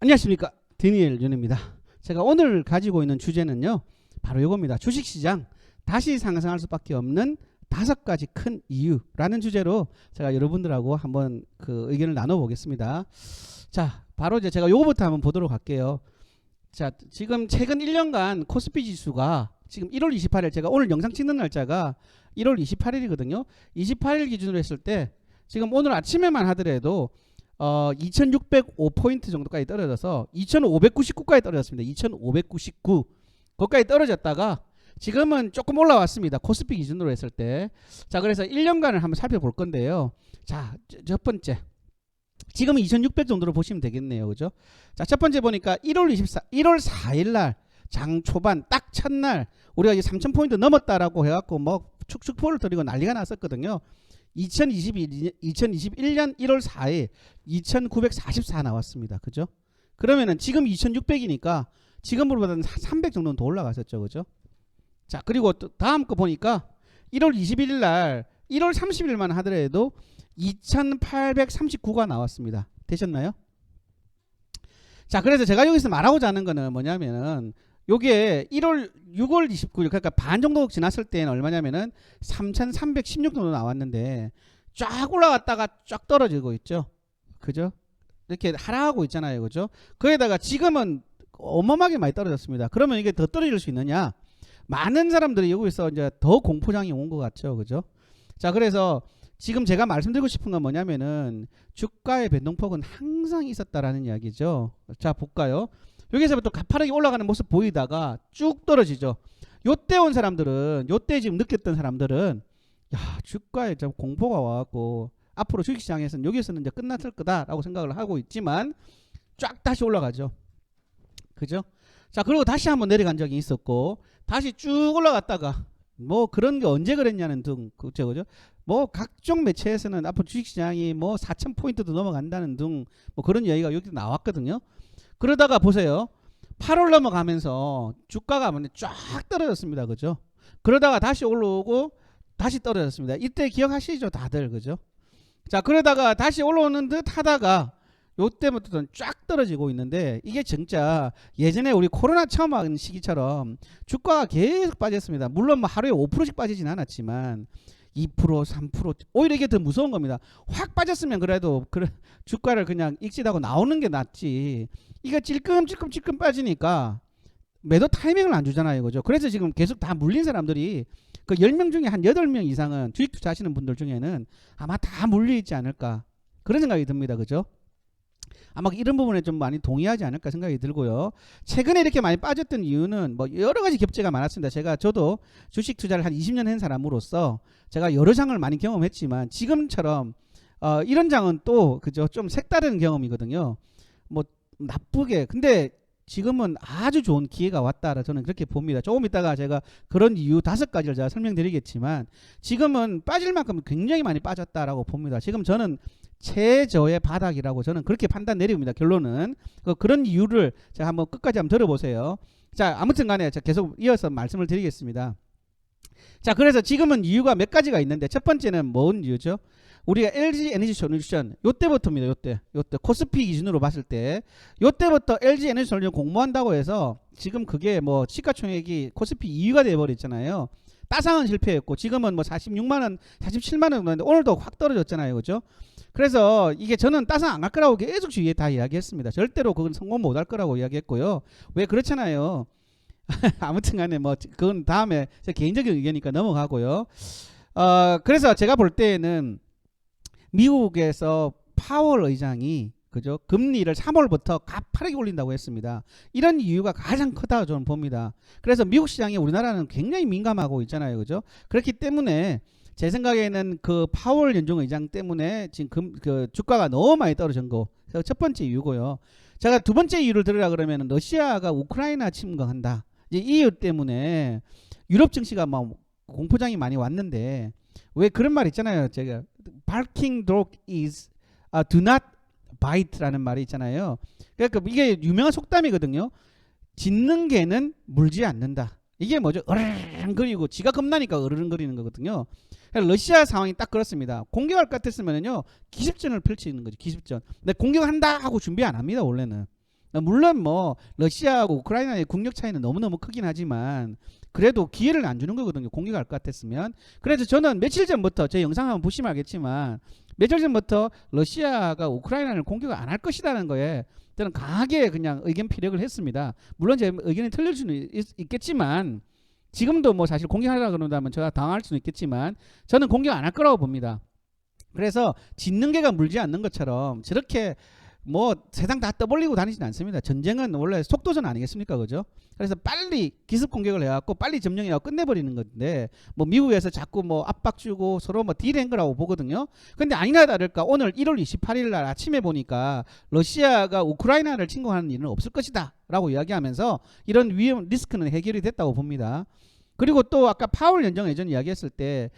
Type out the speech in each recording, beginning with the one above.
안녕하십니까, 데니엘 윤입니다. 제가 오늘 가지고 있는 주제는요, 바로 이겁니다. 주식시장 다시 상승할 수밖에 없는 5가지 큰 이유라는 주제로 제가 여러분들하고 한번 그 의견을 나눠보겠습니다. 자, 바로 이제 제가 요거부터 한번 보도록 할게요. 자, 지금 최근 1년간 코스피 지수가 지금 1월 28일, 제가 오늘 영상 찍는 날짜가 1월 28일이거든요. 28일 기준으로 했을 때 지금 오늘 아침에만 하더라도 2605포인트 정도까지 떨어져서 2599까지 떨어졌습니다. 2599 거기까지 떨어졌다가 지금은 조금 올라왔습니다. 코스피 기준으로 했을 때. 자, 그래서 1년간을 한번 살펴볼 건데요. 자, 첫 번째, 지금은 2600 정도로 보시면 되겠네요. 그죠? 자, 첫 번째 보니까 1월 4일 날 장 초반 딱 첫날 우리가 이제 3000포인트 넘었다라고 해갖고 뭐 축포를 드리고 난리가 났었거든요. 2021년 1월 4일 2944 나왔습니다. 그죠? 그러면은 지금 2600이니까 지금보다는 300 정도는 더 올라갔었죠. 그죠? 자, 그리고 또 다음 거 보니까 1월 21일 날 1월 30일만 하더라도 2839가 나왔습니다. 되셨나요? 자, 그래서 제가 여기서 말하고자 하는 거는 뭐냐면은 요게 6월 29일, 그러니까 반 정도 지났을 때는 얼마냐면은 3316 정도 나왔는데 쫙 올라갔다가 쫙 떨어지고 있죠. 그죠? 이렇게 하락하고 있잖아요. 그죠? 거기다가 지금은 어마어마하게 많이 떨어졌습니다. 그러면 이게 더 떨어질 수 있느냐? 많은 사람들이 여기서 이제 더 공포장이 온 것 같죠. 그죠? 자, 그래서 지금 제가 말씀드리고 싶은 건 뭐냐면은 주가의 변동폭은 항상 있었다라는 이야기죠. 자, 볼까요? 여기서부터 가파르게 올라가는 모습 보이다가 쭉 떨어지죠. 요때 온 사람들은, 요때 지금 느꼈던 사람들은 야, 주가에 좀 공포가 와갖고 앞으로 주식시장에서는 여기서는 이제 끝났을 거다라고 생각을 하고 있지만 쫙 다시 올라가죠. 그죠? 자, 그리고 다시 한번 내려간 적이 있었고 다시 쭉 올라갔다가 뭐 그런 게 언제 그랬냐는 등, 그죠? 그죠? 뭐 각종 매체에서는 앞으로 주식시장이 뭐 4000포인트도 넘어간다는 등 뭐 그런 이야기가 여기 나왔거든요. 그러다가 보세요. 8월 넘어가면서 주가가 쫙 떨어졌습니다. 그죠? 그러다가 다시 올라오고 다시 떨어졌습니다. 이때 기억하시죠? 다들. 그죠? 자, 그러다가 다시 올라오는 듯 하다가 요때부터는 쫙 떨어지고 있는데 이게 진짜 예전에 우리 코로나 처음 한 시기처럼 주가가 계속 빠졌습니다. 물론 뭐 하루에 5%씩 빠지진 않았지만 2%, 3% 오히려 이게 더 무서운 겁니다. 확 빠졌으면 그래도 주가를 그냥 익짓하고 나오는 게 낫지. 이거 찔끔찔끔 빠지니까 매도 타이밍을 안 주잖아요. 그죠? 그래서 지금 계속 다 물린 사람들이 그 10명 중에 한 8명 이상은 주식 투자하시는 분들 중에는 아마 다 물려 있지 않을까. 그런 생각이 듭니다. 그죠? 아마 이런 부분에 좀 많이 동의하지 않을까 생각이 들고요. 최근에 이렇게 많이 빠졌던 이유는 뭐 여러 가지 격제가 많았습니다. 저도 주식 투자를 한 20년 한 사람으로서 제가 여러 장을 많이 경험했지만 지금처럼 이런 장은 또 그죠? 좀 색다른 경험이거든요. 뭐 나쁘게, 근데 지금은 아주 좋은 기회가 왔다라 저는 그렇게 봅니다. 조금 이따가 제가 그런 이유 5가지를 제가 설명드리겠지만 지금은 빠질 만큼 굉장히 많이 빠졌다라고 봅니다. 지금 저는 최저의 바닥이라고 저는 그렇게 판단 내립니다. 결론은 그런 이유를 제가 한번 끝까지 한번 들어보세요. 자, 아무튼 간에 제가 계속 이어서 말씀을 드리겠습니다. 자, 그래서 지금은 이유가 몇 가지가 있는데 첫 번째는 뭔 이유죠? 우리가 LG 에너지 솔루션 요때부터입니다. 요때 코스피 기준으로 봤을 때 요때부터 LG 에너지 솔루션 공모한다고 해서 지금 그게 뭐 시가총액이 코스피 2위가 돼버렸잖아요. 따상은 실패했고 지금은 뭐 46만원 47만원 정도인데 오늘도 확 떨어졌잖아요. 그죠? 그래서 이게 저는 따상 안 갈 거라고 계속 주위에 다 이야기했습니다. 절대로 그건 성공 못 할 거라고 이야기했고요. 왜 그렇잖아요. 아무튼 간에 뭐 그건 다음에 제 개인적인 의견이니까 넘어가고요. 그래서 제가 볼 때에는 미국에서 파월 의장이 그죠? 금리를 3월부터 가파르게 올린다고 했습니다. 이런 이유가 가장 크다고 저는 봅니다. 그래서 미국 시장에 우리나라는 굉장히 민감하고 있잖아요. 그죠? 그렇기 때문에 제 생각에는 그 파월 연준 의장 때문에 지금 그 주가가 너무 많이 떨어진 거. 그래서 첫 번째 이유고요. 제가 두 번째 이유를 들으라 그러면 러시아가 우크라이나 침공한다. 이제 이 이유 때문에 유럽 증시가 막 공포장이 많이 왔는데 왜 그런 말 있잖아요. 제가 barking dog is do not bite라는 말이 있잖아요. 그러니까 이게 유명한 속담이거든요. 짖는 개는 물지 않는다. 이게 뭐죠? 으르렁거리고 지가 겁나니까 으르렁거리는 거거든요. 러시아 상황이 딱 그렇습니다. 공격할 것 같았으면요 기습전을 펼치는 거죠. 기습전. 근데 공격한다 하고 준비 안 합니다. 원래는. 물론 뭐 러시아하고 우크라이나의 국력 차이는 너무너무 크긴 하지만 그래도 기회를 안 주는 거거든요. 공격할 것 같았으면. 그래서 저는 며칠 전부터 제 영상 한번 보시면 알겠지만 며칠 전부터 러시아가 우크라이나를 공격을 안 할 것이라는 거에 저는 강하게 그냥 의견 피력을 했습니다. 물론 제 의견이 틀릴 수는 있겠지만 지금도 뭐 사실 공격하려고 그런다면 제가 당할 수는 있겠지만 저는 공격 안 할 거라고 봅니다. 그래서 짖는 개가 물지 않는 것처럼 저렇게 뭐 세상 다 떠벌리고 다니진 않습니다. 전쟁은 원래 속도전 아니겠습니까, 그죠? 그래서 빨리 기습 공격을 해갖고 빨리 점령해갖고 끝내버리는 건데 뭐 미국에서 자꾸 뭐 압박 주고 서로 뭐 딜한 거라고 보거든요. 근데 아니나 다를까 오늘 1월 28일 날 아침에 보니까 러시아가 우크라이나를 침공하는 일은 없을 것이다라고 이야기하면서 이런 위험 리스크는 해결이 됐다고 봅니다. 그리고 또 아까 파월 연정 예전 이야기했을 때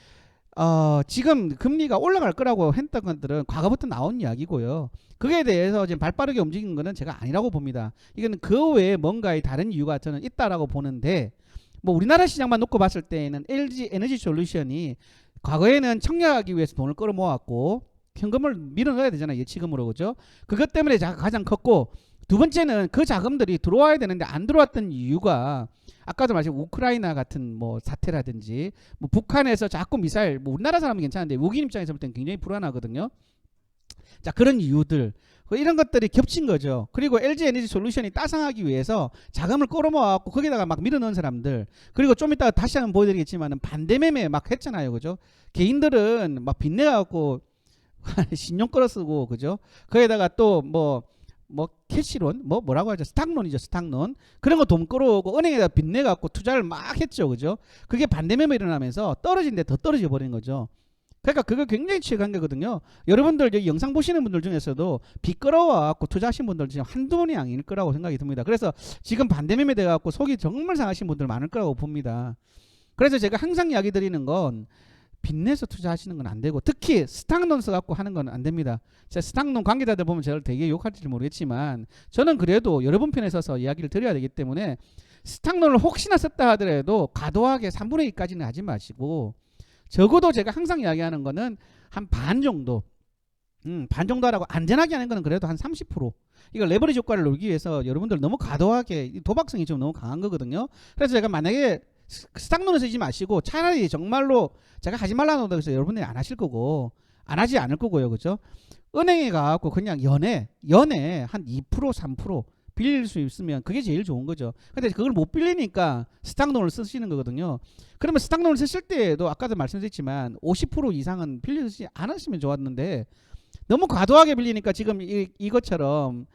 지금 금리가 올라갈 거라고 했던 것들은 과거부터 나온 이야기고요. 그에 대해서 지금 발빠르게 움직인 거는 제가 아니라고 봅니다. 이거는 그 외에 뭔가의 다른 이유가 저는 있다라고 보는데 뭐 우리나라 시장만 놓고 봤을 때에는 LG 에너지 솔루션이 과거에는 청약하기 위해서 돈을 끌어모았고 현금을 밀어넣어야 되잖아요. 예치금으로 그죠? 그것 때문에 가장 컸고 두 번째는 그 자금들이 들어와야 되는데 안 들어왔던 이유가 아까도 말씀 우크라이나 같은 뭐 사태라든지 뭐 북한에서 자꾸 미사일 뭐 우리나라 사람은 괜찮은데 외국인 입장에서 볼 때는 굉장히 불안하거든요. 자 그런 이유들 이런 것들이 겹친 거죠. 그리고 LG 에너지 솔루션이 따상하기 위해서 자금을 끌어모아갖고 거기다가 막 밀어넣은 사람들 그리고 좀 이따 다시 한번 보여드리겠지만 반대 매매 막 했잖아요. 그죠? 개인들은 막 빚내갖고 신용 끌어쓰고 그죠? 거기다가 또 뭐 캐시론 뭐라고 하죠? 스탁론이죠. 스탁론 그런 거 돈 끌어오고 은행에다 빚내 갖고 투자를 막 했죠. 그죠? 그게 반대매매 일어나면서 떨어진데 더 떨어져 버린 거죠. 그러니까 그거 굉장히 취약한 거거든요. 여러분들 여기 영상 보시는 분들 중에서도 빚 끌어와 갖고 투자하신 분들 지금 한두 분이 아닐 거라고 생각이 듭니다. 그래서 지금 반대매매 돼 갖고 속이 정말 상하신 분들 많을 거라고 봅니다. 그래서 제가 항상 이야기 드리는 건 빚내서 투자하시는 건 안 되고 특히 스탁론 써갖고 하는 건 안 됩니다. 제가 스탁론 관계자들 보면 저를 되게 욕할지 모르겠지만 저는 그래도 여러분 편에 서서 이야기를 드려야 되기 때문에 스탁론을 혹시나 썼다 하더라도 과도하게 3분의 2까지는 하지 마시고 적어도 제가 항상 이야기하는 거는 한 반 정도 반 정도 하라고 안전하게 하는 거는 그래도 한 30% 이거 레버리지 효과를 놀기 위해서 여러분들 너무 과도하게 도박성이 좀 너무 강한 거거든요. 그래서 제가 만약에 스탁론을 쓰지 마시고 차라리 정말로 제가 하지 말라고 해서 여러분들이 안 하실 거고 안 하지 않을 거고요. 그죠? 은행에 가갖고 그냥 연에 한 2% 3% 빌릴 수 있으면 그게 제일 좋은 거죠. 근데 그걸 못 빌리니까 스탁론을 쓰시는 거거든요. 그러면 스탁론을 쓰실 때에도 아까도 말씀드렸지만 50% 이상은 빌리지 않으시면 좋았는데 너무 과도하게 빌리니까 지금 이것처럼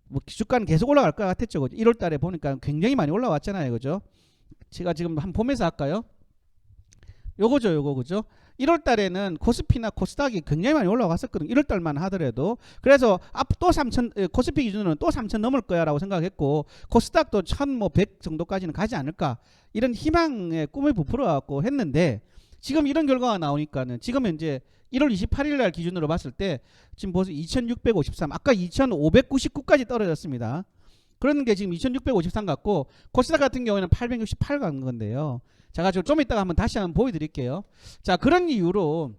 뭐 주가는 계속 올라갈 것 같았죠. 1월 달에 보니까 굉장히 많이 올라왔잖아요. 그죠? 제가 지금 한번 보면서 할까요? 요거죠, 요거 그죠? 1월 달에는 코스피나 코스닥이 굉장히 많이 올라왔었거든요. 1월 달만 하더라도. 그래서 또 3천 코스피 기준으로는 또 3천 넘을 거야라고 생각했고 코스닥도 1,100 정도까지는 가지 않을까 이런 희망의 꿈을 부풀어 갖고 했는데 지금 이런 결과가 나오니까는 지금 현재 1월 28일 날 기준으로 봤을 때 지금 보세요. 2,653 아까 2,599까지 떨어졌습니다. 그런 게 지금 2,653 같고 코스닥 같은 경우에는 868 간 건데요. 제가 좀 이따가 한번 다시 한번 보여드릴게요. 자 그런 이유로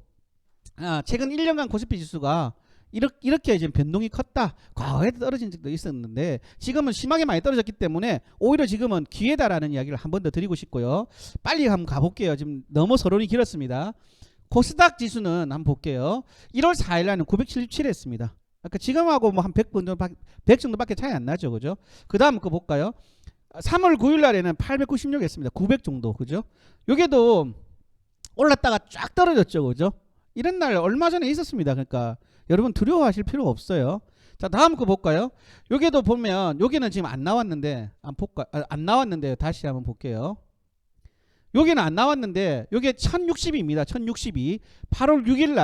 최근 1년간 코스피 지수가 이렇게 지금 변동이 컸다. 과거에도 떨어진 적도 있었는데 지금은 심하게 많이 떨어졌기 때문에 오히려 지금은 기회다라는 이야기를 한 번 더 드리고 싶고요. 빨리 한번 가볼게요. 지금 너무 서론이 길었습니다. 코스닥 지수는 한번 볼게요. 1월 4일 날은 977 했습니다. 그러니까 지금하고 뭐 한 100 정도밖에 차이 안 나죠. 그죠? 그 다음 거 볼까요? 3월 9일 날에는 896 했습니다. 900 정도. 그죠? 요게도 올랐다가 쫙 떨어졌죠. 그죠? 이런 날 얼마 전에 있었습니다. 그러니까 여러분 두려워하실 필요가 없어요. 자, 다음 거 볼까요? 요게도 보면 여기는 지금 안 나왔는데 안 나왔는데 다시 한번 볼게요. 여기는 안 나왔는데 요게 1062입니다. 1062. 8월 6일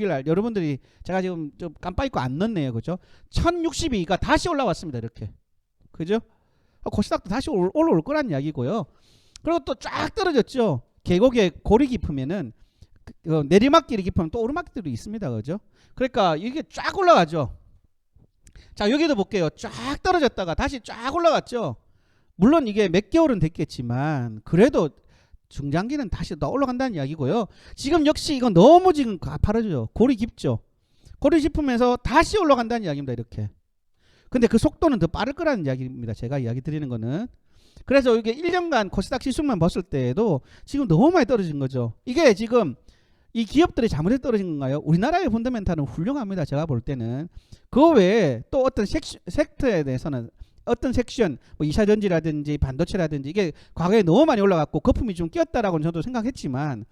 날 여러분들이 제가 지금 좀 깜빡 잊고 안 넣었네요. 그죠? 1062가 다시 올라왔습니다. 이렇게. 그죠? 코스닥도 다시 올라올 거란 이야기고요. 그리고 또 쫙 떨어졌죠. 계곡에 골이 깊으면은 내리막길이 깊으면 또 오르막길이 있습니다. 그죠? 그러니까 이게 쫙 올라가죠. 자, 여기도 볼게요. 쫙 떨어졌다가 다시 쫙 올라갔죠. 물론 이게 몇 개월은 됐겠지만 그래도 중장기는 다시 더 올라간다는 이야기고요. 지금 역시 이건 너무 지금 가파르죠. 골이 깊죠. 골이 깊으면서 다시 올라간다는 이야기입니다. 이렇게. 근데 그 속도는 더 빠를 거라는 이야기입니다. 제가 이야기 드리는 거는. 그래서 이게 1년간 코스닥 지수만 봤을 때에도 지금 너무 많이 떨어진 거죠. 이게 지금 이 기업들이 잘못해서 떨어진 건가요? 우리나라의 펀더멘탈은 훌륭합니다. 제가 볼 때는. 그 외에 또 어떤 섹터에 대해서는 어떤 섹션, 뭐 이샤전지라든지 반도체라든지 이게 과거에 너무 많이 올라갔고 거품이 좀 끼었다라고 저도 생각했지만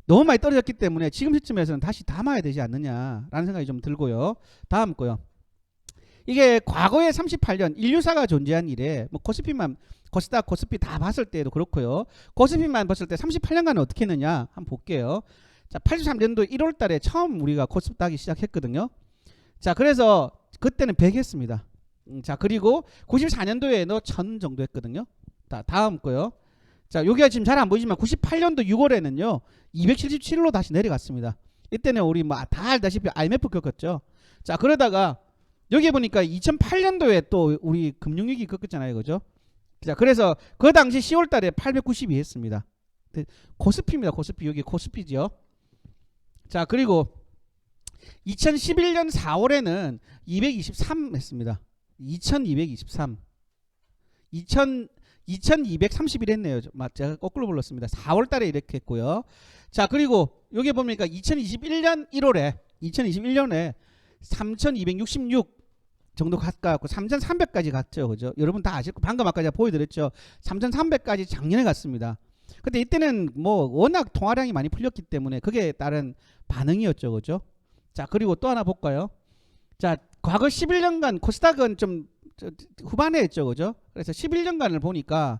너무 많이 떨어졌기 때문에 지금 시점에서는 다시 담아야 되지 않느냐라는 생각이 좀 들고요. 다음 거요. 이게 과거에 38년 인류사가 존재한 이래 뭐 코스피만 코스닥 코스피 다 봤을 때도 그렇고요. 코스피만 봤을 때 38년간은 어떻게 했느냐 한번 볼게요. 자, 83년도 1월 달에 처음 우리가 코스닥이 시작했거든요. 자, 그래서 그때는 100 했습니다. 자, 그리고 94년도에도 1000 정도 했거든요. 다음 거요. 자, 여기가 지금 잘 안 보이지만 98년도 6월에는요 277로 다시 내려갔습니다. 이때는 우리 뭐 다 알다시피 IMF 겪었죠. 자, 그러다가 여기 보니까 2008년도에 또 우리 금융위기 겪었잖아요, 그죠? 자, 그래서 그 당시 10월달에 892 했습니다. 코스피입니다, 코스피. 여기 코스피죠. 자, 그리고 2011년 4월에는 223 했습니다. 2223. 2231 했네요. 제가 거꾸로 불렀습니다. 4월 달에 이렇게 했고요. 자, 그리고 여기 보니까 2021년 1월에 3266 정도 가까웠고 3300까지 갔죠. 그죠? 여러분 다 아실 거 방금 아까 제가 보여드렸죠. 3300까지 작년에 갔습니다. 근데 이때는 뭐 워낙 통화량이 많이 풀렸기 때문에 그게 따른 반응이었죠. 그죠? 자, 그리고 또 하나 볼까요? 자, 과거 11년간 코스닥은 좀 후반에 했죠. 그죠? 그래서 11년간을 보니까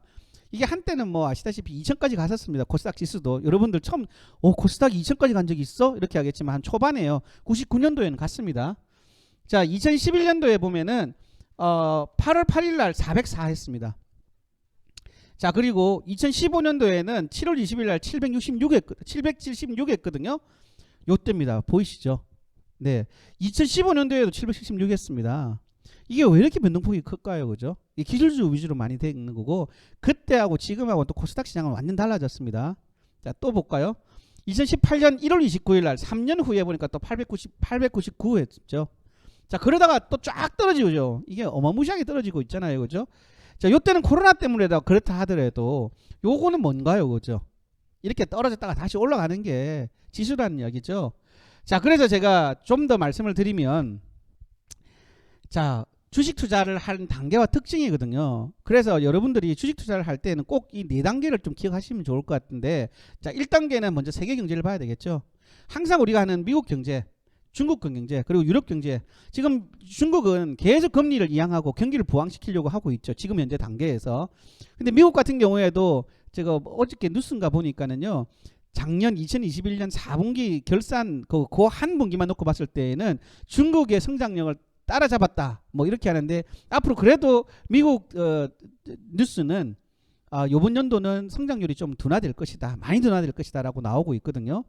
이게 한때는 뭐 아시다시피 2000까지 갔었습니다. 코스닥 지수도. 여러분들 처음 코스닥 2000까지 간 적이 있어? 이렇게 하겠지만 한 초반에요. 99년도에는 갔습니다. 자, 2011년도에 보면은 8월 8일 날 404 했습니다. 자, 그리고 2015년도에는 7월 20일 날 776 했거든요. 요때입니다. 보이시죠? 네. 2015년도에도 776 했습니다. 이게 왜 이렇게 변동폭이 클까요? 그죠? 이 기술주 위주로 많이 되어 있는 거고 그때하고 지금하고 또 코스닥 시장은 완전 달라졌습니다. 자, 또 볼까요? 2018년 1월 29일 날 3년 후에 보니까 또 899 했죠. 자, 그러다가 또 쫙 떨어지죠. 이게 어마무시하게 떨어지고 있잖아요. 그죠? 자, 요때는 코로나 때문에 그렇다 하더라도 요거는 뭔가요? 그죠? 이렇게 떨어졌다가 다시 올라가는 게 지수라는 이야기죠. 자, 그래서 제가 좀 더 말씀을 드리면 자, 주식 투자를 하는 단계와 특징이거든요. 그래서 여러분들이 주식 투자를 할 때는 꼭 이 네 단계를 좀 기억하시면 좋을 것 같은데 자, 1단계는 먼저 세계 경제를 봐야 되겠죠. 항상 우리가 하는 미국 경제, 중국 경제, 그리고 유럽 경제. 지금 중국은 계속 금리를 이양하고 경기를 부양시키려고 하고 있죠. 지금 현재 단계에서. 근데 미국 같은 경우에도 제가 어저께 뉴스인가 보니까는요. 작년 2021년 4분기 결산 그 한 분기만 놓고 봤을 때에는 중국의 성장력을 따라잡았다. 뭐 이렇게 하는데 앞으로 그래도 미국 뉴스는 요번 연도는 성장률이 좀 둔화될 것이다. 많이 둔화될 것이다라고 나오고 있거든요.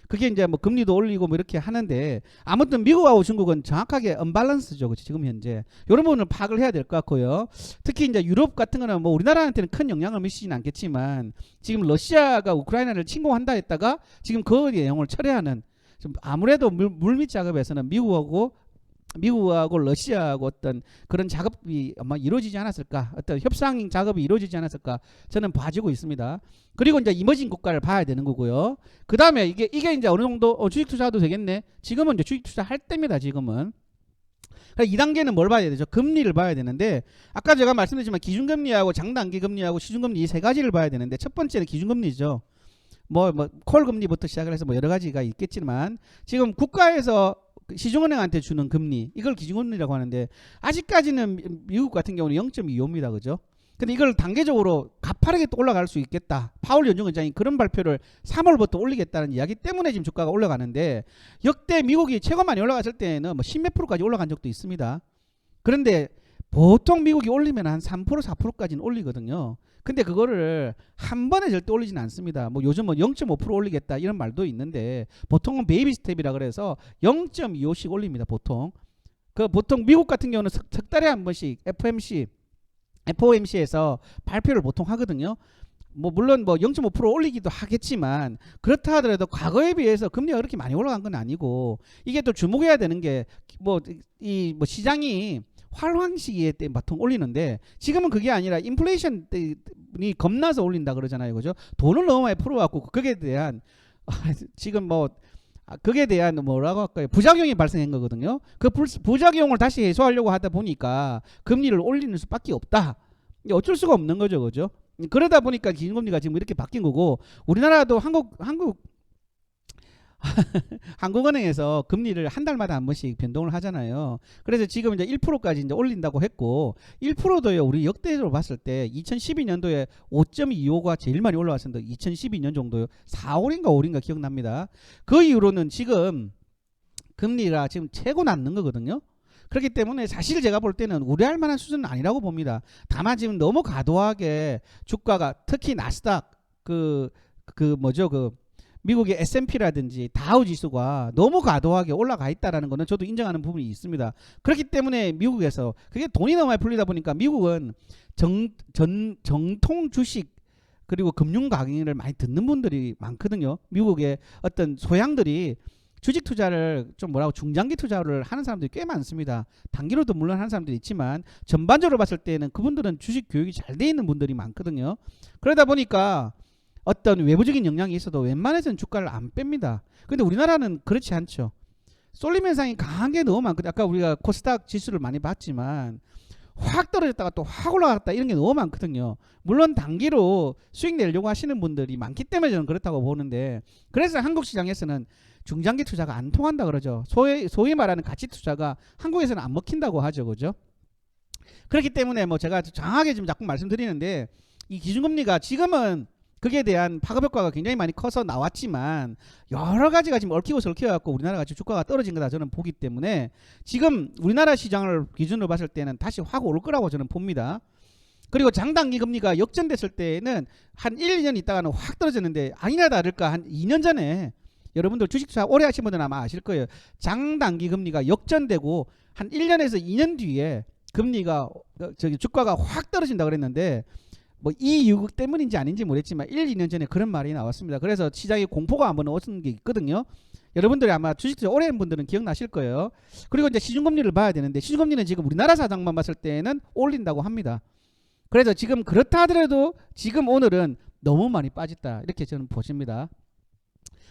그게 이제 뭐 금리도 올리고 뭐 이렇게 하는데 아무튼 미국하고 중국은 정확하게 언밸런스죠. 그치? 지금 현재 이런 부분을 파악을 해야 될 것 같고요. 특히 이제 유럽 같은 거는 뭐 우리나라한테는 큰 영향을 미치지는 않겠지만 지금 러시아가 우크라이나를 침공한다 했다가 지금 그 내용을 철회하는 좀 아무래도 물밑 작업에서는 미국하고 러시아하고 어떤 그런 작업이 아마 이루어지지 않았을까, 어떤 협상 작업이 이루어지지 않았을까 저는 봐지고 있습니다. 그리고 이제 이머징 국가를 봐야 되는 거고요. 그 다음에 이게 이제 어느 정도 주식 투자도 되겠네. 지금은 이제 주식 투자 할 때입니다. 지금은. 2단계는 뭘 봐야 되죠? 금리를 봐야 되는데 아까 제가 말씀드렸지만 기준금리하고 장단기 금리하고 시중금리 이 세 가지를 봐야 되는데 첫 번째는 기준금리죠. 콜 금리부터 시작을 해서 뭐 여러 가지가 있겠지만 지금 국가에서 시중은행한테 주는 금리 이걸 기준금리라고 하는데 아직까지는 미국 같은 경우는 0.25입니다. 그죠? 근데 이걸 단계적으로 가파르게 또 올라갈 수 있겠다. 파월 연준의장이 그런 발표를 3월부터 올리겠다는 이야기 때문에 지금 주가가 올라가는데 역대 미국이 최고 많이 올라갔을 때는 뭐 10몇 프로까지 올라간 적도 있습니다. 그런데 보통 미국이 올리면 한 3% 4%까지는 올리거든요. 근데 그거를 한 번에 절대 올리진 않습니다. 뭐 요즘 0.5% 올리겠다 이런 말도 있는데 보통은 베이비 스텝이라 그래서 0.25씩 올립니다. 보통 미국 같은 경우는 석 달에 한 번씩 FOMC에서 발표를 보통 하거든요. 뭐 물론 뭐 0.5% 올리기도 하겠지만 그렇다 하더라도 과거에 비해서 금리가 그렇게 많이 올라간 건 아니고 이게 또 주목해야 되는 게 뭐 이 뭐 시장이 활황 시기에 때 보통 올리는데 지금은 그게 아니라 인플레이션이 겁나서 올린다 그러잖아요. 그죠? 돈을 너무 많이 풀어갖고 그게 대한 지금 뭐 그게 대한 뭐라고 할까요? 부작용이 발생한 거거든요. 그 부작용을 다시 해소하려고 하다 보니까 금리를 올리는 수밖에 없다. 어쩔 수가 없는 거죠. 그죠? 그러다 보니까 기준금리가 지금 이렇게 바뀐 거고 우리나라도 한국은행에서 금리를 한 달마다 한 번씩 변동을 하잖아요. 그래서 지금 이제 1%까지 이제 올린다고 했고 1%도요. 우리 역대로 봤을 때 2012년도에 5.25가 제일 많이 올라왔습니다. 2012년 정도요. 4월인가 5월인가 기억납니다. 그 이후로는 지금 금리가 지금 최고 낮는 거거든요. 그렇기 때문에 사실 제가 볼 때는 우려할 만한 수준은 아니라고 봅니다. 다만 지금 너무 과도하게 주가가 특히 나스닥 그 미국의 S&P라든지 다우 지수가 너무 과도하게 올라가 있다라는 거는 저도 인정하는 부분이 있습니다. 그렇기 때문에 미국에서 그게 돈이 너무 많이 풀리다 보니까 미국은 정통 주식 그리고 금융 강의를 많이 듣는 분들이 많거든요. 미국의 어떤 소양들이 주식 투자를 좀 뭐라고 중장기 투자를 하는 사람들이 꽤 많습니다. 단기로도 물론 하는 사람들이 있지만 전반적으로 봤을 때는 그분들은 주식 교육이 잘 돼 있는 분들이 많거든요. 그러다 보니까 어떤 외부적인 영향이 있어도 웬만해서는 주가를 안 뺍니다. 근데 우리나라는 그렇지 않죠. 쏠림 현상이 강한 게 너무 많거든요. 아까 우리가 코스닥 지수를 많이 봤지만 확 떨어졌다가 또 확 올라갔다 이런 게 너무 많거든요. 물론 단기로 수익 내려고 하시는 분들이 많기 때문에 저는 그렇다고 보는데 그래서 한국 시장에서는 중장기 투자가 안 통한다 그러죠. 소위 말하는 가치 투자가 한국에서는 안 먹힌다고 하죠. 그죠? 그렇기 때문에 뭐 제가 장하게 지금 자꾸 말씀드리는데 이 기준금리가 지금은 그에 대한 파급 효과가 굉장히 많이 커서 나왔지만 여러 가지가 지금 얽히고 설켜갖고 우리나라가 지금 주가가 떨어진 거다 저는 보기 때문에 지금 우리나라 시장을 기준으로 봤을 때는 다시 확 오를 거라고 저는 봅니다. 그리고 장단기 금리가 역전됐을 때는 한 1, 2년 있다가는 확 떨어졌는데 아니나 다를까 한 2년 전에 여러분들 주식 투자 오래 하신 분들은 아마 아실 거예요. 장단기 금리가 역전되고 한 1년에서 2년 뒤에 금리가 주가가 확 떨어진다 그랬는데 뭐 이 이유 때문인지 아닌지 모르겠지만 1, 2년 전에 그런 말이 나왔습니다. 그래서 시장에 공포가 한번 오는 게 있거든요. 여러분들이 아마 주식 투자 오래 한 분들은 기억나실 거예요. 그리고 이제 시중금리를 봐야 되는데 시중금리는 지금 우리나라 사정만 봤을 때는 올린다고 합니다. 그래서 지금 그렇다 하더라도 지금 오늘은 너무 많이 빠졌다 이렇게 저는 보십니다.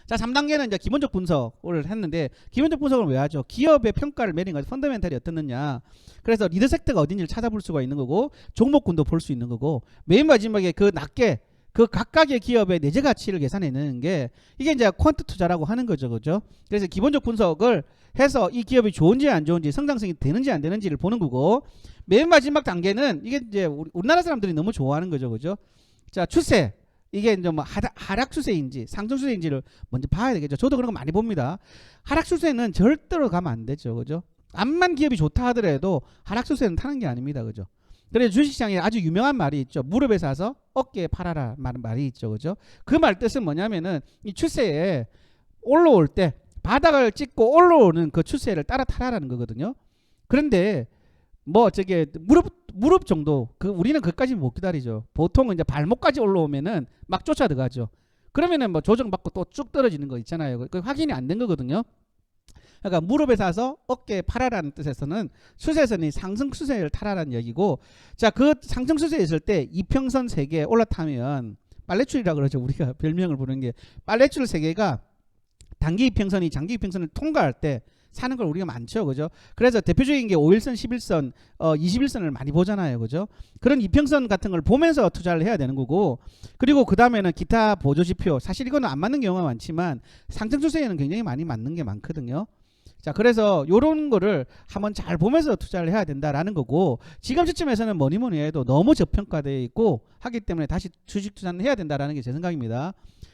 자, 3단계는 이제 기본적 분석을 했는데 기본적 분석을 왜 하죠? 기업의 평가를 매긴 거죠. 펀더멘탈이 어떻느냐. 그래서 리더 섹터가 어딘지를 찾아볼 수가 있는 거고 종목군도 볼 수 있는 거고 맨 마지막에 그 낮게 그 각각의 기업의 내재 가치를 계산해내는 게 이게 이제 퀀트 투자라고 하는 거죠. 그죠? 그래서 기본적 분석을 해서 이 기업이 좋은지 안 좋은지 성장성이 되는지 안 되는지를 보는 거고 맨 마지막 단계는 이게 이제 우리나라 사람들이 너무 좋아하는 거죠. 그죠? 자, 추세. 이게 이제 뭐 하락 추세인지 상승 추세인지를 먼저 봐야 되겠죠. 저도 그런 거 많이 봅니다. 하락 추세는 절대로 가면 안 되죠. 그죠? 암만 기업이 좋다 하더라도 하락 추세는 타는 게 아닙니다. 그죠? 그래서 주식시장에 아주 유명한 말이 있죠. 무릎에 사서 어깨에 팔아라 말이 있죠. 그죠? 그 말 뜻은 뭐냐면은 이 추세에 올라올 때 바닥을 찍고 올라오는 그 추세를 따라 타라라는 거거든요. 그런데 뭐 저게 무릎 정도 그 우리는 그까지 못 기다리죠. 보통은 이제 발목까지 올라오면은 막 쫓아 들어가죠. 그러면은 뭐 조정받고 또 쭉 떨어지는 거 있잖아요. 그 확인이 안 된 거거든요. 그러니까 무릎에 사서 어깨에 팔아라는 뜻에서는 추세선이 상승 추세를 타라라는 얘기고 자, 그 상승 추세에 있을 때 이평선 3개 올라타면 빨래줄이라 그러죠. 우리가 별명을 부르는 게 빨래줄 3개가 단기 이평선이 장기 이평선을 통과할 때 사는 걸 우리가 많죠. 그죠? 그래서 대표적인 게 5일선, 11선, 21선을 많이 보잖아요. 그죠? 그런 이평선 같은 걸 보면서 투자를 해야 되는 거고 그리고 그 다음에는 기타 보조지표 사실 이거는 안 맞는 경우가 많지만 상승 추세에는 굉장히 많이 맞는 게 많거든요. 자, 그래서 요런 거를 한번 잘 보면서 투자를 해야 된다라는 거고 지금 시점에서는 뭐니 해도 너무 저평가되어 있고 하기 때문에 다시 주식 투자는 해야 된다라는 게 제 생각입니다.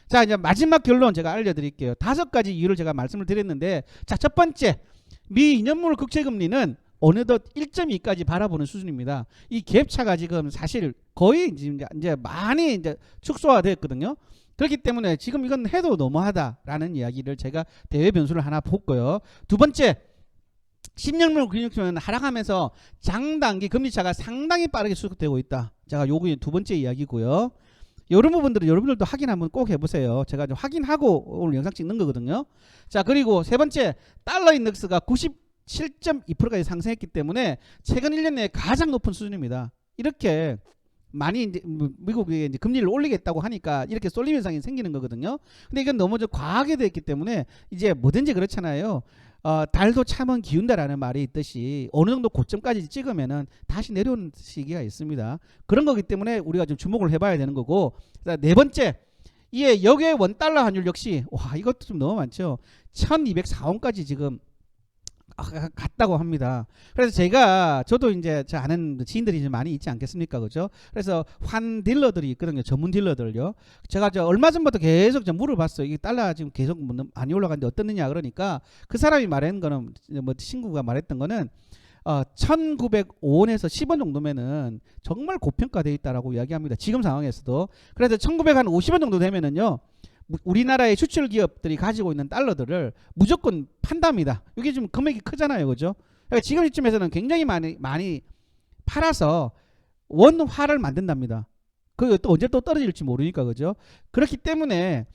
자, 이제 마지막 결론 제가 알려드릴게요. 5가지 이유를 제가 말씀을 드렸는데 자, 첫 번째 미 2년물 국채금리는 어느덧 1.2까지 바라보는 수준입니다. 이 갭차가 지금 사실 거의 이제 많이 이제 축소화됐거든요. 그렇기 때문에 지금 이건 해도 너무하다라는 이야기를 제가 대외 변수를 하나 봤고요. 두 번째 10년물 금융주는 하락하면서 장단기 금리차가 상당히 빠르게 수축되고 있다. 제가 요게 두 번째 이야기고요. 이런 부분들은 여러분들도 확인 한번 꼭 해보세요. 제가 좀 확인하고 오늘 영상 찍는 거거든요. 자, 그리고 세 번째, 달러 인덱스가 97.2%까지 상승했기 때문에 최근 1년 내에 가장 높은 수준입니다. 이렇게 많이 이제 미국이 이제 금리를 올리겠다고 하니까 이렇게 쏠림 현상이 생기는 거거든요. 근데 이건 너무 좀 과하게 됐기 때문에 이제 뭐든지 그렇잖아요. 달도 참은 기운다라는 말이 있듯이 어느 정도 고점까지 찍으면은 다시 내려오는 시기가 있습니다. 그런 거기 때문에 우리가 좀 주목을 해봐야 되는 거고. 네 번째, 이에 역외 원달러 환율 역시 와 이것도 좀 너무 많죠. 1204원까지 지금 갔다고 합니다. 그래서 저도 이제 저 아는 지인들이 많이 있지 않겠습니까, 그죠? 그래서 환 딜러들이 있거든요, 전문 딜러들요. 제가 얼마 전부터 계속 물어봤어요. 이 달러 지금 계속 많이 올라가는데 어떻느냐 그러니까 그 사람이 말한 거는 뭐 친구가 말했던 거는 1905원에서 10원 정도면은 정말 고평가되어 있다라고 이야기합니다. 지금 상황에서도. 그래서 1950원 정도 되면은요. 우리나라의 수출 기업들이 가지고 있는 달러들을 무조건 판답니다. 이게 좀 금액이 크잖아요, 그죠? 그러니까 지금 이쯤에서는 굉장히 많이 팔아서 원화를 만든답니다. 그게 또 언제 또 떨어질지 모르니까, 그죠? 그렇기 때문에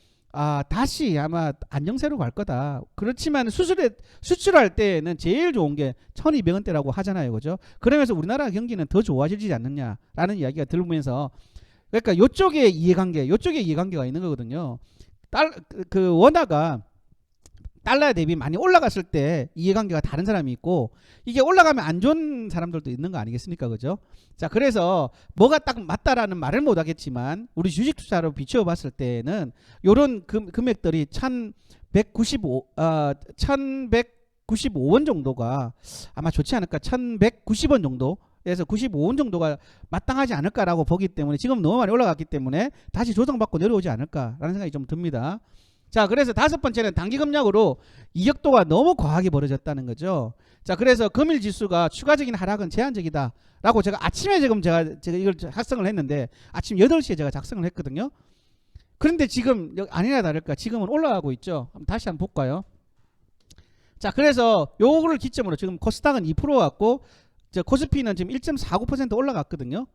다시 아마 안정세로 갈 거다. 그렇지만 수출할 때는 제일 좋은 게 1,200원대라고 하잖아요, 그죠? 그러면서 우리나라 경기는 더 좋아지지 않느냐라는 이야기가 들면서, 그러니까 이쪽에 이해관계가 있는 거거든요. 그 원화가 달러 대비 많이 올라갔을 때 이해관계가 다른 사람이 있고, 이게 올라가면 안 좋은 사람들도 있는 거 아니겠습니까, 그죠? 자, 그래서 뭐가 딱 맞다라는 말을 못 하겠지만 우리 주식 투자로 비추어 봤을 때는 요런 금액들이 1195원 정도가 아마 좋지 않을까. 1190원 정도 그래서 95원 정도가 마땅하지 않을까라고 보기 때문에, 지금 너무 많이 올라갔기 때문에 다시 조정받고 내려오지 않을까라는 생각이 좀 듭니다. 자, 그래서 다섯 번째는 단기 금약으로 이격도가 너무 과하게 벌어졌다는 거죠. 자, 그래서 금일 지수가 추가적인 하락은 제한적이다라고 제가 아침에 제가 이걸 작성을 했는데 아침 8시에 제가 작성을 했거든요. 그런데 지금 아니나 다를까 지금은 올라가고 있죠. 다시 한번 볼까요? 자, 그래서 요거를 기점으로 지금 코스닥은 2% 왔고 코스피는 지금 1.49% 올라갔거든요.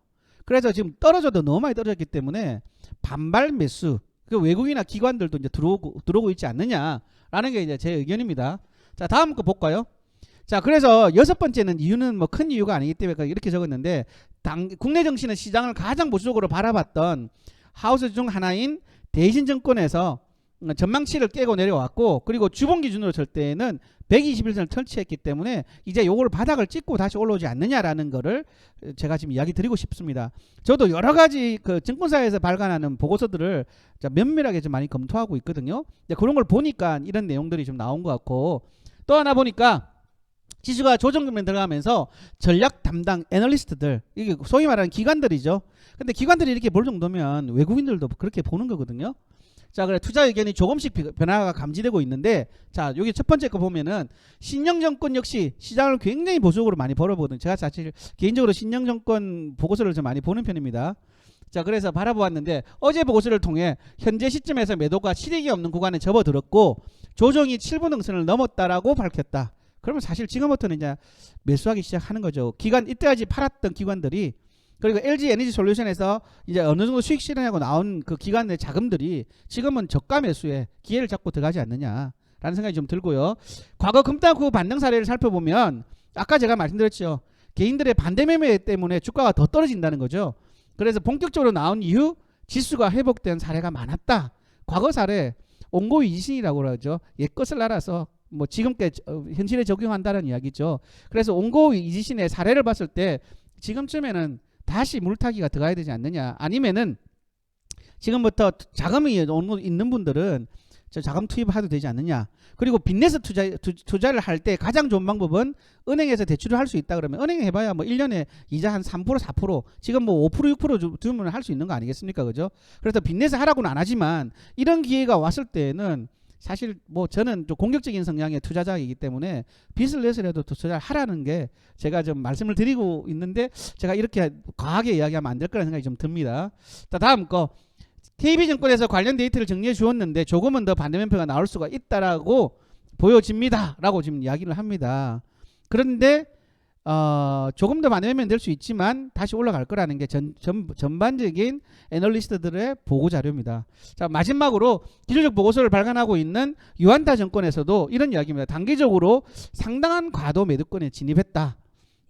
그래서 지금 떨어져도 너무 많이 떨어졌기 때문에 반발 매수, 그 외국이나 기관들도 이제 들어오고 있지 않느냐라는 게 이제 제 의견입니다. 자, 다음 거 볼까요? 자, 그래서 여섯 번째는 이유는 뭐 큰 이유가 아니기 때문에 이렇게 적었는데, 국내 정시는 시장을 가장 보수적으로 바라봤던 하우스 중 하나인 대신증권에서 전망치를 깨고 내려왔고, 그리고 주봉 기준으로 볼 때는 121선을 설치했기 때문에 이제 요걸 바닥을 찍고 다시 올라오지 않느냐라는 거를 제가 지금 이야기 드리고 싶습니다. 저도 여러 가지 그 증권사에서 발간하는 보고서들을 면밀하게 좀 많이 검토하고 있거든요. 그런 걸 보니까 이런 내용들이 좀 나온 것 같고, 또 하나 보니까 지수가 조정금에 들어가면서 전략 담당 애널리스트들, 이게 소위 말하는 기관들이죠. 근데 기관들이 이렇게 볼 정도면 외국인들도 그렇게 보는 거거든요. 자, 그래 투자 의견이 조금씩 변화가 감지되고 있는데, 자, 여기 첫 번째 거 보면은 신영정권 역시 시장을 굉장히 보수적으로 많이 벌어보는, 제가 사실 개인적으로 신영정권 보고서를 좀 많이 보는 편입니다. 자, 그래서 바라보았는데 어제 보고서를 통해 현재 시점에서 매도가 실익이 없는 구간에 접어들었고 조정이 7분 등선을 넘었다라고 밝혔다. 그러면 사실 지금부터는 이제 매수하기 시작하는 거죠. 이때까지 팔았던 기관들이, 그리고 LG 에너지 솔루션에서 이제 어느 정도 수익 실현하고 나온 그 기관의 자금들이 지금은 저가 매수에 기회를 잡고 들어가지 않느냐라는 생각이 좀 들고요. 과거 금당 후 반등 사례를 살펴보면 아까 제가 말씀드렸죠. 개인들의 반대 매매 때문에 주가가 더 떨어진다는 거죠. 그래서 본격적으로 나온 이후 지수가 회복된 사례가 많았다. 과거 사례 옹고 이지신이라고 그러죠. 옛것을 알아서 뭐 지금께 현실에 적용한다는 이야기죠. 그래서 옹고 이지신의 사례를 봤을 때 지금쯤에는 다시 물타기가 들어가야 되지 않느냐, 아니면은 지금부터 자금이 있는 분들은 저 자금 투입해도 되지 않느냐. 그리고 빚내서 투자를 할 때 가장 좋은 방법은 은행에서 대출을 할 수 있다 그러면 은행 해봐야 뭐 1년에 이자 한 3% 4% 지금 뭐 5% 6% 주면 할 수 있는 거 아니겠습니까, 그죠? 그래서 빚내서 하라고는 안 하지만 이런 기회가 왔을 때는 사실 뭐 저는 좀 공격적인 성향의 투자자이기 때문에 빚을 내서라도 투자를 하라는 게 제가 좀 말씀을 드리고 있는데, 제가 이렇게 과하게 이야기하면 안 될 거라는 생각이 좀 듭니다. 자, 다음 거 KB증권에서 관련 데이터를 정리해 주었는데 조금은 더 반대면표가 나올 수가 있다라고 보여집니다 라고 지금 이야기를 합니다. 그런데 조금 더 많으면 될 수 있지만 다시 올라갈 거라는 게 전반적인 애널리스트들의 보고 자료입니다. 자, 마지막으로 기술적 보고서를 발간하고 있는 유한타 증권에서도 이런 이야기입니다. 단기적으로 상당한 과도 매도권에 진입했다.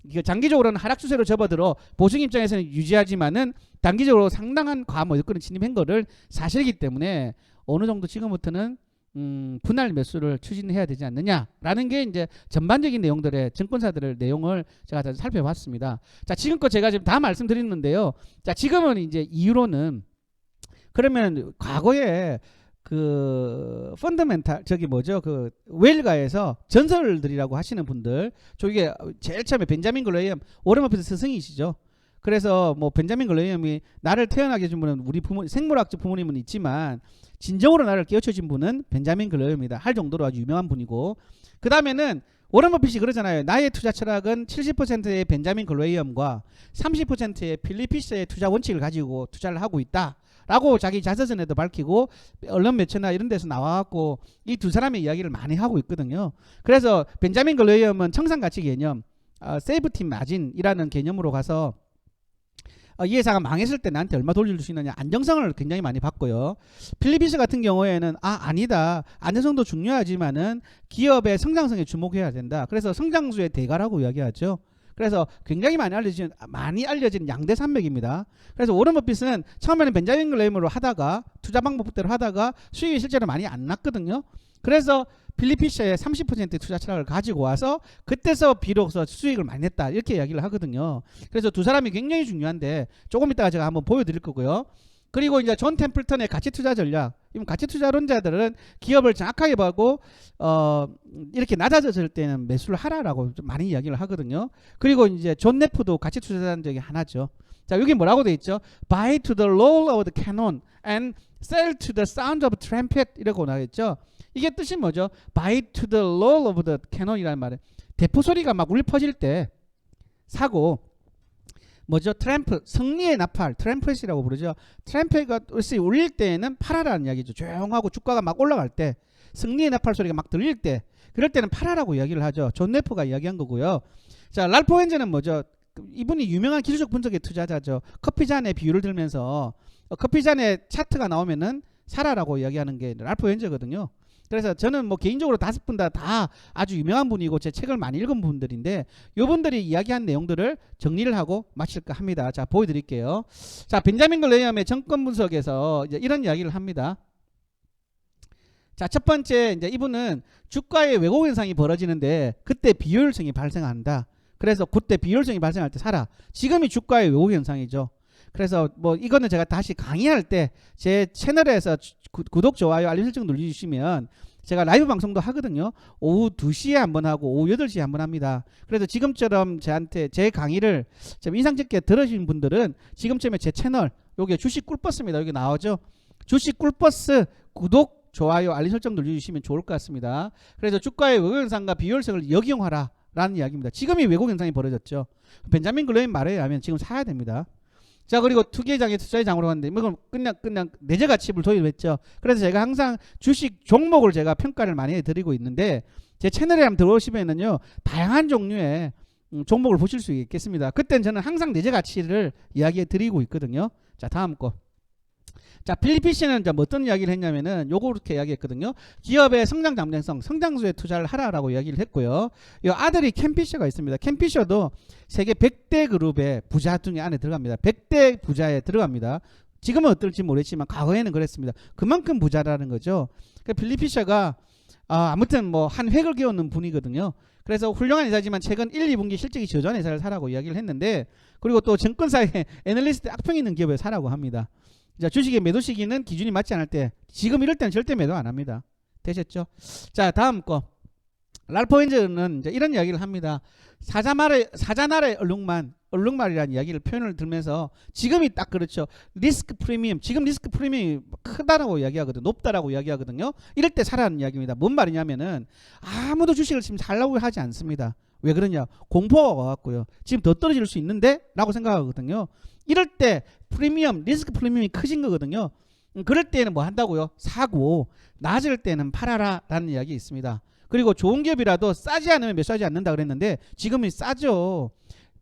이게 장기적으로는 하락 추세로 접어들어 보증 입장에서는 유지하지만은 단기적으로 상당한 과매도권에 진입한 거를 사실이기 때문에 어느 정도 지금부터는 분할 매수를 추진해야 되지 않느냐라는 게 이제 전반적인 내용들의 증권사들의 내용을 제가 다 살펴봤습니다. 자, 지금껏 제가 지금 다 말씀드렸는데요. 자, 지금은 이제 이유로는 그러면 과거에 그 펀더멘탈 저기 뭐죠 그 웰가에서 전설들이라고 하시는 분들 저게 제일 처음에 벤자민 글레이엄 워렌 버핏의 스승이시죠. 그래서 뭐 벤자민 글레이엄이 나를 태어나게 해준 분은 우리 부모 생물학적 부모님은 있지만 진정으로 나를 깨우쳐준 분은 벤자민 글레이엄이다 할 정도로 아주 유명한 분이고, 그 다음에는 워렌 버핏이 그러잖아요. 나의 투자 철학은 70%의 벤자민 글레이엄과 30%의 필립 피셔의 투자 원칙을 가지고 투자를 하고 있다 라고 자기 자서전에도 밝히고 언론 매체나 이런 데서 나와갖고 이 두 사람의 이야기를 많이 하고 있거든요. 그래서 벤자민 글레이엄은 청산가치 개념 세이프티 마진이라는 개념으로 가서 이 회사가 망했을 때 나한테 얼마 돌려줄 수 있느냐 안정성을 굉장히 많이 봤고요. 필리피스 같은 경우에는 아니다 안정성도 중요하지만은 기업의 성장성에 주목해야 된다. 그래서 성장수의 대가라고 이야기하죠. 그래서 굉장히 많이 알려진 양대 산맥입니다. 그래서 워런 버핏은 처음에는 벤자민 글레이엄으로 하다가 투자 방법대로 하다가 수익이 실제로 많이 안 났거든요. 그래서 필립 피셔의 30% 투자 철학을 가지고 와서 그때서 비로소 수익을 많이 냈다 이렇게 이야기를 하거든요. 그래서 두 사람이 굉장히 중요한데 조금 이따가 제가 한번 보여드릴 거고요. 그리고 이제 존 템플턴의 가치 투자 전략. 가치 투자론자들은 기업을 정확하게 보고 이렇게 낮아졌을 때는 매수를 하라라고 좀 많이 이야기를 하거든요. 그리고 이제 존 네프도 가치 투자자는 적이 하나죠. 자, 여기 뭐라고 돼 있죠? Buy to the roll of the cannon and sell to the sound of trumpet 이라고 나와있죠. 이게 뜻이 뭐죠? Buy to the roll of the cannon이라는 말은 대포 소리가 막 울려 퍼질 때 사고, 뭐죠? 트램프 승리의 나팔 트램펫이라고 부르죠. 트램펫가 울릴 때에는 팔아라는 이야기죠. 조용하고 주가가 막 올라갈 때 승리의 나팔 소리가 막 들릴 때 그럴 때는 팔아라고 이야기를 하죠. 존 네프가 이야기한 거고요. 자, 랄프 헨즈는 뭐죠? 이분이 유명한 기술적 분석의 투자자죠. 커피 잔의 비유를 들면서 커피 잔에 차트가 나오면은 사라라고 이야기하는 게 랄프 헨즈거든요. 그래서 저는 뭐 개인적으로 5분 다 아주 유명한 분이고 제 책을 많이 읽은 분들인데 요분들이 이야기한 내용들을 정리를 하고 마칠까 합니다. 자, 보여드릴게요. 자, 벤자민 글레이엄의 정권 분석에서 이제 이런 이야기를 합니다. 자, 첫 번째 이제 이분은 주가의 왜곡 현상이 벌어지는데 그때 비효율성이 발생한다. 그래서 그때 비효율성이 발생할 때 사라. 지금이 주가의 왜곡 현상이죠. 그래서 뭐 이거는 제가 다시 강의할 때 제 채널에서 구독, 좋아요, 알림 설정 눌러주시면 제가 라이브 방송도 하거든요. 오후 2시에 한번 하고 오후 8시에 한번 합니다. 그래서 지금처럼 저한테 제 강의를 좀 인상 깊게 들으신 분들은 지금쯤에 제 채널 여기 주식 꿀버스입니다. 여기 나오죠. 주식 꿀버스 구독, 좋아요, 알림 설정 눌러주시면 좋을 것 같습니다. 그래서 주가의 왜곡 현상과 비효율성을 역이용하라 라는 이야기입니다. 지금이 왜곡 현상이 벌어졌죠. 벤자민 글레이엄 말에 의하면 지금 사야 됩니다. 자, 그리고 투기장에 투자의 장으로 갔는데 이건 그냥 내재 가치를 도입했죠. 그래서 제가 항상 주식 종목을 제가 평가를 많이 해드리고 있는데 제 채널에 한번 들어오시면은요 다양한 종류의 종목을 보실 수 있겠습니다. 그때는 저는 항상 내재 가치를 이야기해 드리고 있거든요. 자, 다음 거. 자, 필립 피셔는 뭐 어떤 이야기를 했냐면은 요거 이렇게 이야기했거든요. 기업의 성장 잠재성, 성장수에 투자를 하라라고 이야기를 했고요. 이 아들이 켄 피셔가 있습니다. 켄 피셔도 세계 100대 그룹의 부자 중에 안에 들어갑니다. 100대 부자에 들어갑니다. 지금은 어떨지 모르겠지만 과거에는 그랬습니다. 그만큼 부자라는 거죠. 그러니까 필립 피셔가 아무튼 뭐 한 획을 그어놓은 분이거든요. 그래서 훌륭한 회사지만 최근 1, 2분기 실적이 저조한 회사를 사라고 이야기를 했는데, 그리고 또 증권사에 애널리스트 악평이 있는 기업에 사라고 합니다. 자, 주식의 매도 시기는 기준이 맞지 않을 때 지금 이럴 때는 절대 매도 안 합니다. 되셨죠? 자, 다음 거. 랄프 헨즈는 이제 이런 이야기를 합니다. 사자나라의 얼룩말이라는 이야기를 표현을 들면서 지금이 딱 그렇죠. 리스크 프리미엄, 지금 리스크 프리미엄이 크다라고 이야기하거든요. 높다라고 이야기하거든요. 이럴 때 사라는 이야기입니다. 뭔 말이냐면은 아무도 주식을 지금 살라고 하지 않습니다. 왜 그러냐? 공포가 와갖고요. 지금 더 떨어질 수 있는데? 라고 생각하거든요. 이럴 때 프리미엄, 리스크 프리미엄이 커진 거거든요. 그럴 때는 뭐 한다고요? 사고, 낮을 때는 팔아라 라는 이야기 있습니다. 그리고 좋은 기업이라도 싸지 않으면 매수하지 않는다 그랬는데 지금은 싸죠.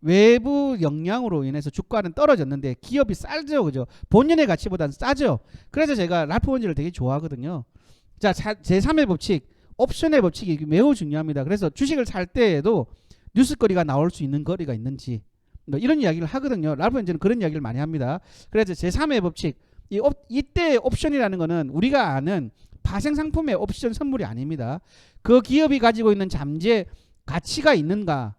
외부 영향으로 인해서 주가는 떨어졌는데 기업이 싸죠. 그죠? 본연의 가치보다는 싸죠. 그래서 제가 랄프원지를 되게 좋아하거든요. 자, 제3의 법칙, 옵션의 법칙이 매우 중요합니다. 그래서 주식을 살 때에도 뉴스거리가 나올 수 있는 거리가 있는지 뭐 이런 이야기를 하거든요. 랄프원지는 그런 이야기를 많이 합니다. 그래서 제3의 법칙, 이때 옵션이라는 거는 우리가 아는 파생상품의 옵션 선물이 아닙니다. 그 기업이 가지고 있는 잠재 가치가 있는가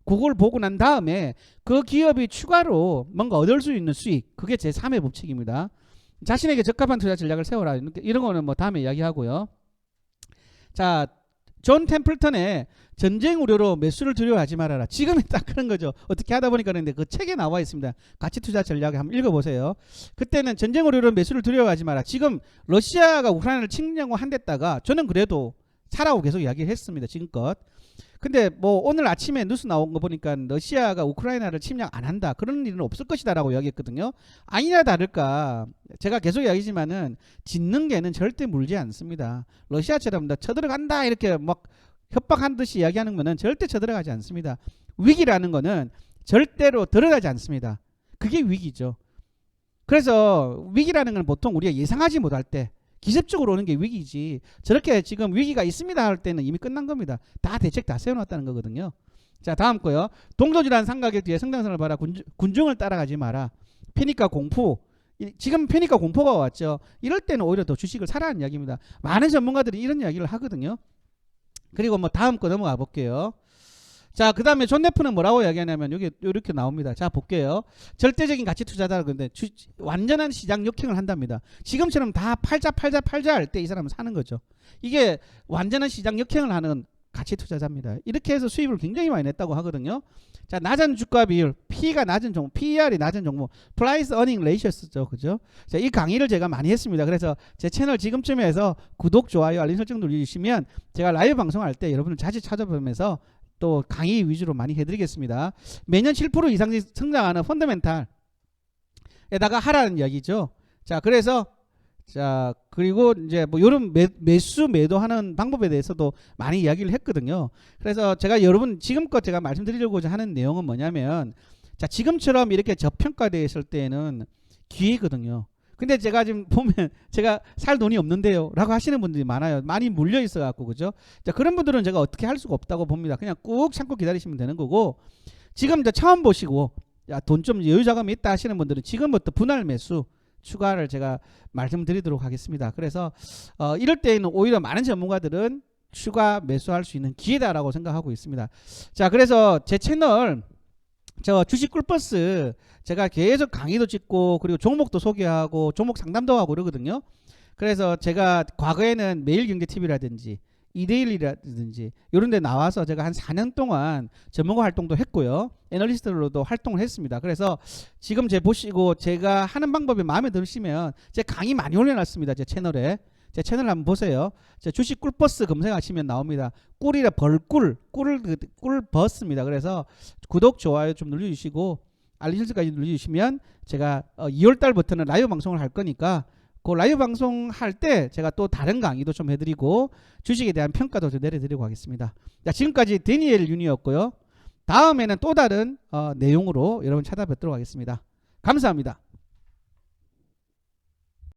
그걸 보고 난 다음에 그 기업이 추가로 뭔가 얻을 수 있는 수익, 그게 제3의 법칙입니다. 자신에게 적합한 투자 전략을 세워라. 이런 거는 뭐 다음에 이야기하고요. 자, 존 템플턴의 전쟁 우려로 매수를 두려워하지 말아라. 지금이 딱 그런 거죠. 어떻게 하다 보니까 그런데 그 책에 나와 있습니다. 가치 투자 전략 한번 읽어보세요. 그때는 전쟁 우려로 매수를 두려워하지 마라. 지금 러시아가 우크라이나를 침략을 한댔다가 저는 그래도 사라고 계속 이야기를 했습니다. 지금껏. 근데 뭐 오늘 아침에 뉴스 나온 거 보니까 러시아가 우크라이나를 침략 안 한다. 그런 일은 없을 것이다라고 이야기했거든요. 아니나 다를까 제가 계속 이야기지만은 짓는 개는 절대 물지 않습니다. 러시아처럼 쳐들어간다 이렇게 막 협박한 듯이 이야기하는 거는 절대 쳐들어가지 않습니다. 위기라는 거는 절대로 들어가지 않습니다. 그게 위기죠. 그래서 위기라는 건 보통 우리가 예상하지 못할 때 기습적으로 오는 게 위기지, 저렇게 지금 위기가 있습니다 할 때는 이미 끝난 겁니다. 다 대책 다 세워놨다는 거거든요. 자, 다음 거요. 동조지란 삼각의 뒤에 성장선을 봐라. 군중을 따라가지 마라. 패닉과 공포. 지금 패닉과 공포가 왔죠. 이럴 때는 오히려 더 주식을 사라는 이야기입니다. 많은 전문가들이 이런 이야기를 하거든요. 그리고 뭐 다음 거 넘어가 볼게요. 자, 그 다음에 존 네프는 뭐라고 이야기하냐면 여기 이렇게 나옵니다. 자, 볼게요. 절대적인 가치 투자다. 그런데 완전한 시장 역행을 한답니다. 지금처럼 다 팔자 할 때 이 사람은 사는 거죠. 이게 완전한 시장 역행을 하는 가치 투자자입니다. 이렇게 해서 수입을 굉장히 많이 냈다고 하거든요. 자, 낮은 주가 비율, P가 낮은 종목, PER이 낮은 종목, Price Earning Ratio죠, 그죠? 자, 이 강의를 제가 많이 했습니다. 그래서 제 채널 지금쯤에서 구독, 좋아요, 알림 설정 눌러주시면 제가 라이브 방송할 때 여러분을 자주 찾아보면서 또 강의 위주로 많이 해드리겠습니다. 매년 7% 이상 성장하는 펀더멘탈에다가 하라는 이야기죠. 자, 그래서 자, 그리고 이제 뭐 이런 매수 매도하는 방법에 대해서도 많이 이야기를 했거든요. 그래서 제가 여러분 지금껏 제가 말씀드리려고자 하는 내용은 뭐냐면, 자, 지금처럼 이렇게 저평가되어 있을 때는 기회거든요. 근데 제가 지금 보면 제가 살 돈이 없는데요 라고 하시는 분들이 많아요. 많이 물려 있어 갖고, 그죠? 자, 그런 분들은 제가 어떻게 할 수가 없다고 봅니다. 그냥 꾹 참고 기다리시면 되는 거고, 지금 이제 처음 보시고 돈 좀 여유 자금이 있다 하시는 분들은 지금부터 분할 매수 추가를 제가 말씀드리도록 하겠습니다. 그래서 이럴 때에는 오히려 많은 전문가들은 추가 매수할 수 있는 기회다라고 생각하고 있습니다. 자, 그래서 제 채널 저 주식 꿀버스 제가 계속 강의도 찍고 그리고 종목도 소개하고 종목 상담도 하고 그러거든요. 그래서 제가 과거에는 매일경제TV라든지 이데일리라든지 이런 데 나와서 제가 한 4년 동안 전문가 활동도 했고요. 애널리스트로도 활동을 했습니다. 그래서 지금 제 보시고 제가 하는 방법이 마음에 드시면 제 강의 많이 올려놨습니다. 제 채널에. 제 채널 한번 보세요. 제 주식 꿀버스 검색하시면 나옵니다. 꿀이라 벌꿀, 꿀 버스입니다. 그래서 구독, 좋아요 좀 눌러주시고 알림 설정까지 눌러주시면 제가 2월달부터는 라이브 방송을 할 거니까 그 라이브 방송 할 때 제가 또 다른 강의도 좀 해드리고 주식에 대한 평가도 좀 내려드리고 하겠습니다. 자, 지금까지 데니엘 윤이었고요. 다음에는 또 다른 내용으로 여러분 찾아뵙도록 하겠습니다. 감사합니다.